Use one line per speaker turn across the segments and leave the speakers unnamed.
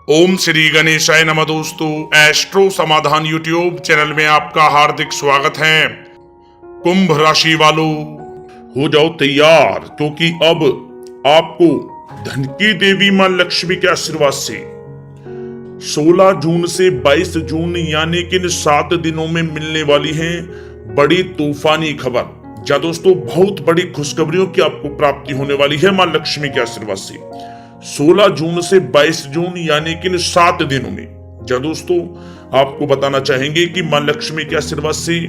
ओम श्री गणेशाय नमः। दोस्तों, एस्ट्रो समाधान यूट्यूब चैनल में आपका हार्दिक स्वागत है। कुंभ राशि वालों, हो जाओ तैयार, क्योंकि अब आपको धन की देवी मां लक्ष्मी के आशीर्वाद से 16 जून से 22 जून यानी कि इन 7 दिनों में मिलने वाली है बड़ी तूफानी खबर। जा दोस्तों, बहुत बड़ी खुशखबरियों की आपको प्राप्ति होने वाली है मां लक्ष्मी के आशीर्वाद से 16 जून से 22 जून यानी कि इन 7 दिनों में। जा दोस्तों, आपको बताना चाहेंगे कि मां लक्ष्मी के आशीर्वाद से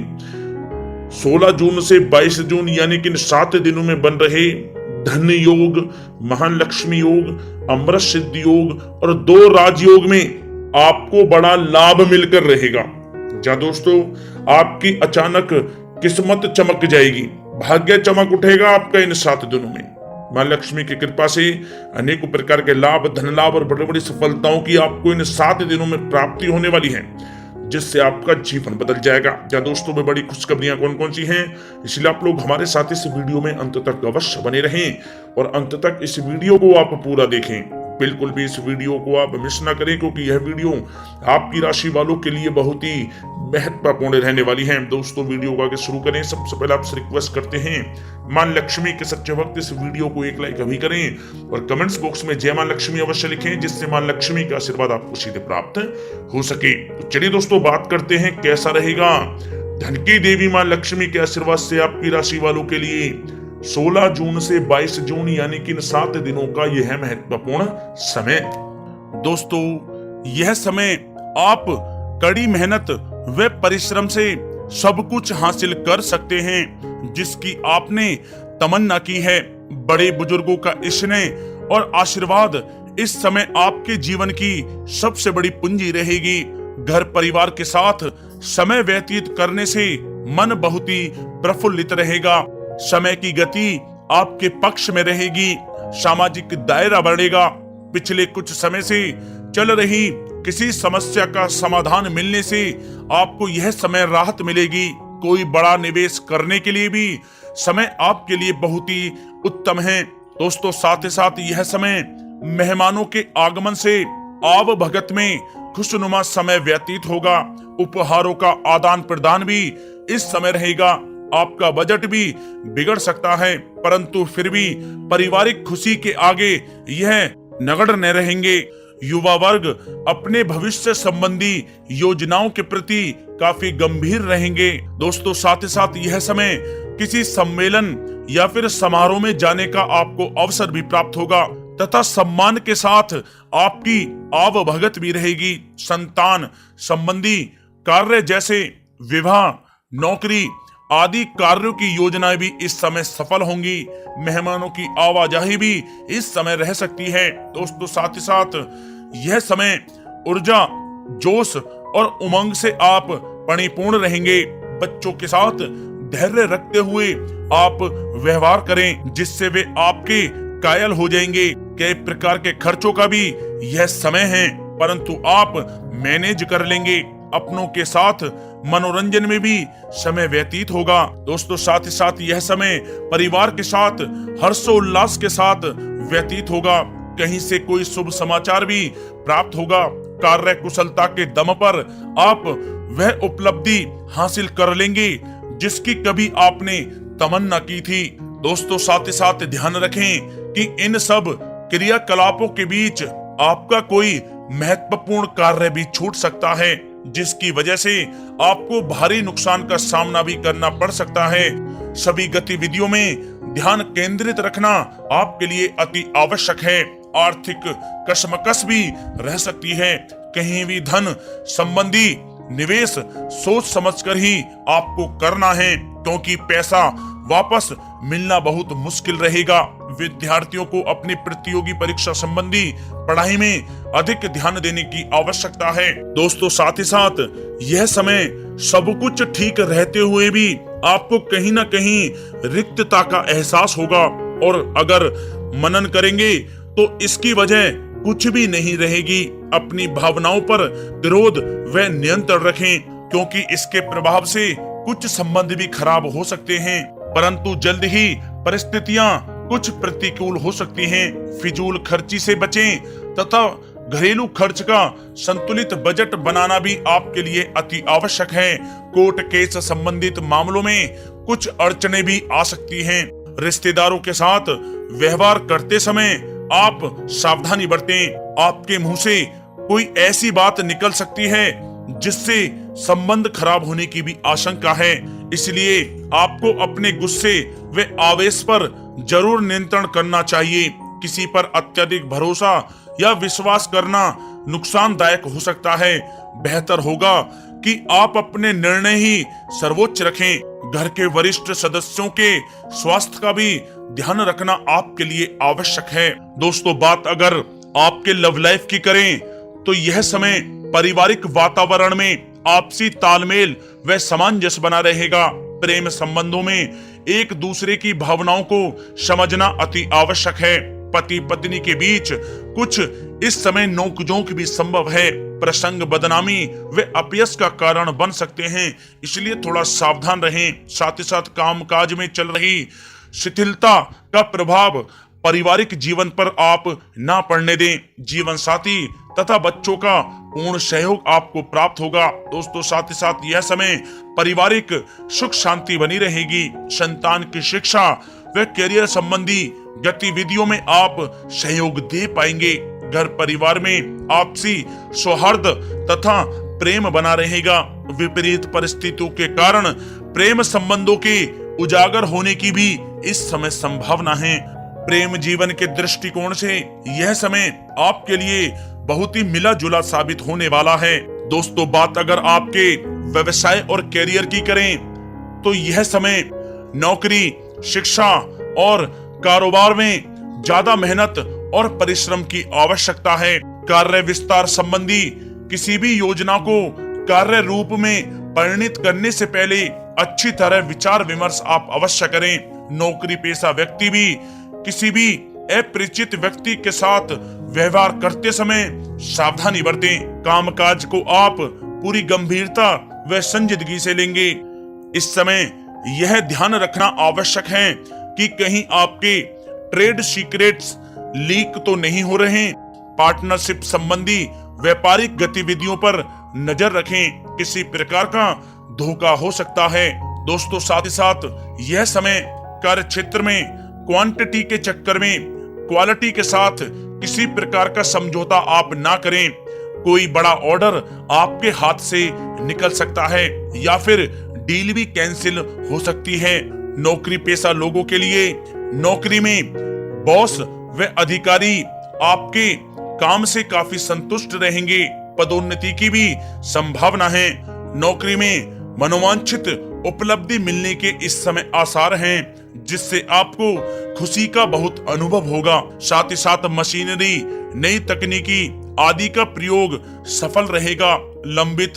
16 जून से 22 जून यानी कि इन 7 दिनों में बन रहे धन योग, महालक्ष्मी योग, अमृत सिद्धि योग और 2 राजयोग में आपको बड़ा लाभ मिलकर रहेगा। जा दोस्तों, आपकी अचानक किस्मत चमक जाएगी, भाग्य चमक उठेगा आपका इन 7 दिनों में। मां लक्ष्मी की कृपा से अनेकों प्रकार के लाभ, धन लाभ और बड़ी बड़ी सफलताओं की आपको इन 7 दिनों में प्राप्ति होने वाली है, जिससे आपका जीवन बदल जाएगा। क्या दोस्तों, में बड़ी खुशखबरियां कौन कौन सी हैं, इसलिए आप लोग हमारे साथ इस वीडियो में अंत तक अवश्य बने रहें और अंत तक इस वीडियो को आप पूरा देखें। बिल्कुल भी इस वीडियो को आप मिस ना करें, क्योंकि यह वीडियो आपकी राशि वालों के लिए बहुत ही महत्वपूर्ण रहने वाली है। दोस्तों, वीडियो को आगे शुरू करें, सबसे पहले आपसे रिक्वेस्ट करते हैं, मां लक्ष्मी के सच्चे भक्त इस वीडियो को एक लाइक अभी करें और कमेंट्स बॉक्स में जय मां लक्ष्मी अवश्य लिखें, जिससे मां लक्ष्मी का आशीर्वाद आपको सीधे प्राप्त हो सके। तो चलिए दोस्तों, बात करते हैं कैसा रहेगा धन की देवी मां लक्ष्मी के आशीर्वाद से आपकी राशि वालों के लिए 16 जून से 22 जून यानी कि इन 7 दिनों का यह महत्वपूर्ण समय। दोस्तों, यह समय आप कड़ी मेहनत व परिश्रम से सब कुछ हासिल कर सकते हैं जिसकी आपने तमन्ना की है। बड़े बुजुर्गों का स्नेह और आशीर्वाद इस समय आपके जीवन की सबसे बड़ी पूंजी रहेगी। घर परिवार के साथ समय व्यतीत करने से मन बहुत ही प्रफुल्लित रहेगा। समय की गति आपके पक्ष में रहेगी, सामाजिक दायरा बढ़ेगा। पिछले कुछ समय से चल रही किसी समस्या का समाधान मिलने से आपको यह समय राहत मिलेगी। कोई बड़ा निवेश करने के लिए भी समय आपके लिए बहुत ही उत्तम है। दोस्तों, साथ ही साथ यह समय मेहमानों के आगमन से आव भगत में खुशनुमा समय व्यतीत होगा। उपहारों का आदान प्रदान भी इस समय रहेगा। आपका बजट भी बिगड़ सकता है, परंतु फिर भी पारिवारिक खुशी के आगे यह नगण्य न रहेंगे। युवा वर्ग अपने भविष्य संबंधी योजनाओं के प्रति काफी गंभीर रहेंगे। दोस्तों, साथ ही साथ यह समय किसी सम्मेलन या फिर समारोह में जाने का आपको अवसर भी प्राप्त होगा तथा सम्मान के साथ आपकी आवभगत भी रहेगी। संतान संबंधी कार्य जैसे विवाह, नौकरी आदि कार्यों की योजनाएं भी इस समय सफल होंगी। मेहमानों की आवाजाही भी इस समय रह सकती है। दोस्तों, साथ ही साथ यह समय ऊर्जा, जोश और उमंग से आप परिपूर्ण रहेंगे। बच्चों के साथ धैर्य रखते हुए आप व्यवहार करें, जिससे वे आपके कायल हो जाएंगे। कई प्रकार के खर्चों का भी यह समय है, परंतु आप मैनेज कर लेंगे। अपनों के साथ मनोरंजन में भी समय व्यतीत होगा। दोस्तों, साथ ही साथ यह समय परिवार के साथ हर्षोल्लास के साथ व्यतीत होगा। कहीं से कोई शुभ समाचार भी प्राप्त होगा। कार्य कुशलता के दम पर आप वह उपलब्धि हासिल कर लेंगे जिसकी कभी आपने तमन्ना की थी। दोस्तों, साथ ही साथ ध्यान रखें कि इन सब क्रियाकलापों के बीच आपका कोई महत्वपूर्ण कार्य भी छूट सकता है, जिसकी वजह से आपको भारी नुकसान का सामना भी करना पड़ सकता है। सभी गतिविधियों में ध्यान केंद्रित रखना आपके लिए अति आवश्यक है। आर्थिक कशमकश भी रह सकती है। कहीं भी धन संबंधी निवेश सोच समझकर ही आपको करना है, क्योंकि पैसा वापस मिलना बहुत मुश्किल रहेगा। विद्यार्थियों को अपनी प्रतियोगी परीक्षा संबंधी पढ़ाई में अधिक ध्यान देने की आवश्यकता है। दोस्तों, साथ ही साथ यह समय सब कुछ ठीक रहते हुए भी आपको कहीं ना कहीं रिक्तता का एहसास होगा, और अगर मनन करेंगे तो इसकी वजह कुछ भी नहीं रहेगी। अपनी भावनाओं पर विरोध व नियंत्रण रखें, क्योंकि इसके प्रभाव से कुछ संबंध भी खराब हो सकते हैं, परंतु जल्द ही परिस्थितियां कुछ प्रतिकूल हो सकती हैं। फिजूल खर्ची से बचें तथा घरेलू खर्च का संतुलित बजट बनाना भी आपके लिए अति आवश्यक है। कोर्ट केस संबंधित मामलों में कुछ अड़चने भी आ सकती हैं। रिश्तेदारों के साथ व्यवहार करते समय आप सावधानी बरतें। आपके मुंह से कोई ऐसी बात निकल सकती है जिससे संबंध खराब होने की भी आशंका है, इसलिए आपको अपने गुस्से व आवेश पर जरूर नियंत्रण करना चाहिए। किसी पर अत्यधिक भरोसा या विश्वास करना नुकसानदायक हो सकता है। बेहतर होगा कि आप अपने निर्णय ही सर्वोच्च रखें। घर के वरिष्ठ सदस्यों के स्वास्थ्य का भी ध्यान रखना आपके लिए आवश्यक है। दोस्तों, बात अगर आपके लव लाइफ की करें तो यह समय पारिवारिक वातावरण में आपसी तालमेल व सामंजस्य बना रहेगा। प्रेम संबंधों में एक दूसरे की भावनाओं को समझना अति आवश्यक है। पति पत्नी के बीच कुछ इस समय नोकझोंक भी संभव है। प्रसंग बदनामी व अपयश का कारण बन सकते हैं, इसलिए थोड़ा सावधान रहें। साथ ही साथ कामकाज में चल रही शिथिलता का प्रभाव पारिवारिक जीवन पर आप ना पड़ने दें। जीवन साथी तथा बच्चों का पूर्ण सहयोग आपको प्राप्त होगा। दोस्तों, साथ ही साथ यह समय पारिवारिक सुख शांति बनी रहेगी। संतान की शिक्षा व करियर संबंधी गतिविधियों में आप सहयोग दे पाएंगे। घर परिवार में आपसी सौहार्द तथा प्रेम बना रहेगा। विपरीत परिस्थितियों के कारण प्रेम संबंधों के उजागर होने की भी इस समय संभावना है। प्रेम जीवन के दृष्टिकोण से यह समय आपके लिए बहुत ही मिला जुला साबित होने वाला है। दोस्तों, बात अगर आपके व्यवसाय और करियर की करें तो यह समय नौकरी, शिक्षा और कारोबार में ज्यादा मेहनत और परिश्रम की आवश्यकता है। कार्य विस्तार संबंधी किसी भी योजना को कार्य रूप में परिणित करने से पहले अच्छी तरह विचार विमर्श आप अवश्य करें। नौकरी पेशा व्यक्ति भी किसी भी अपरिचित व्यक्ति के साथ व्यवहार करते समय सावधानी बरतें। कामकाज को आप पूरी गंभीरता व संजीदगी से लेंगे। इस समय यह ध्यान रखना आवश्यक है कि कहीं आपके ट्रेड सीक्रेट्स लीक तो नहीं हो रहे। पार्टनरशिप संबंधी व्यापारिक गतिविधियों पर नजर रखें, किसी प्रकार का धोखा हो सकता है। दोस्तों, साथ ही साथ यह समय कार्य क्षेत्र में क्वांटिटी के चक्कर में क्वालिटी के साथ किसी प्रकार का समझौता आप ना करें। कोई बड़ा ऑर्डर आपके हाथ से निकल सकता है या फिर डील भी कैंसिल हो सकती है। नौकरी पेशा लोगों के लिए नौकरी में बॉस व अधिकारी आपके काम से काफी संतुष्ट रहेंगे। पदोन्नति की भी संभावना है। नौकरी में मनोवांछित उपलब्धि मिलने के इस समय आसार हैं, जिससे आपको खुशी का बहुत अनुभव होगा। साथ ही साथ मशीनरी, नई तकनीकी आदि का प्रयोग सफल रहेगा। लंबित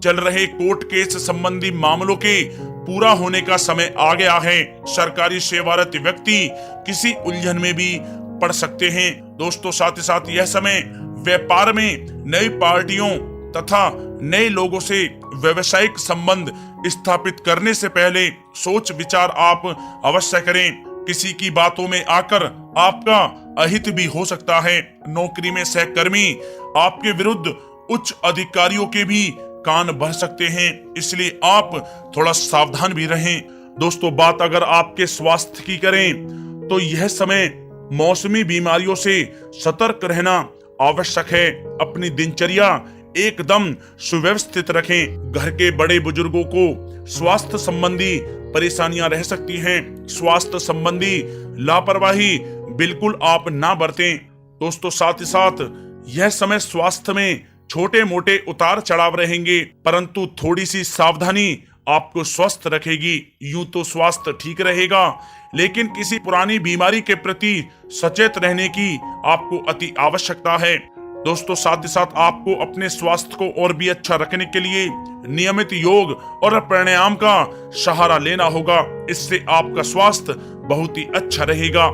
चल रहे कोर्ट केस संबंधी मामलों के पूरा होने का समय आ गया है। सरकारी सेवारत व्यक्ति किसी उलझन में भी पड़ सकते हैं। दोस्तों, साथ ही साथ यह समय व्यापार में नई पार्टियों तथा नए लोगों से व्यवसायिक संबंध स्थापित करने से पहले सोच विचार आप अवश्य करें। किसी की बातों में आकर आपका अहित भी हो सकता है। नौकरी में सहकर्मी आपके विरुद्ध उच्च अधिकारियों के भी कान भर सकते हैं, इसलिए आप थोड़ा सावधान भी रहें। दोस्तों, बात अगर आपके स्वास्थ्य की करें तो यह समय मौसमी बीमारियों से सतर्क रहना आवश्यक है। अपनी दिनचर्या एकदम सुव्यवस्थित रखें। घर के बड़े बुजुर्गों को स्वास्थ्य संबंधी परेशानियां रह सकती हैं। स्वास्थ्य संबंधी लापरवाही बिल्कुल आप ना बरतें। दोस्तों, साथ ही साथ यह समय स्वास्थ्य में छोटे मोटे उतार चढ़ाव रहेंगे, परंतु थोड़ी सी सावधानी आपको स्वस्थ रखेगी। यूं तो स्वास्थ्य ठीक रहेगा, लेकिन किसी पुरानी बीमारी के प्रति सचेत रहने की आपको अति आवश्यकता है। दोस्तों, साथ ही साथ आपको अपने स्वास्थ्य को और भी अच्छा रखने के लिए नियमित योग और प्राणायाम का सहारा लेना होगा। इससे आपका स्वास्थ्य बहुत ही अच्छा रहेगा।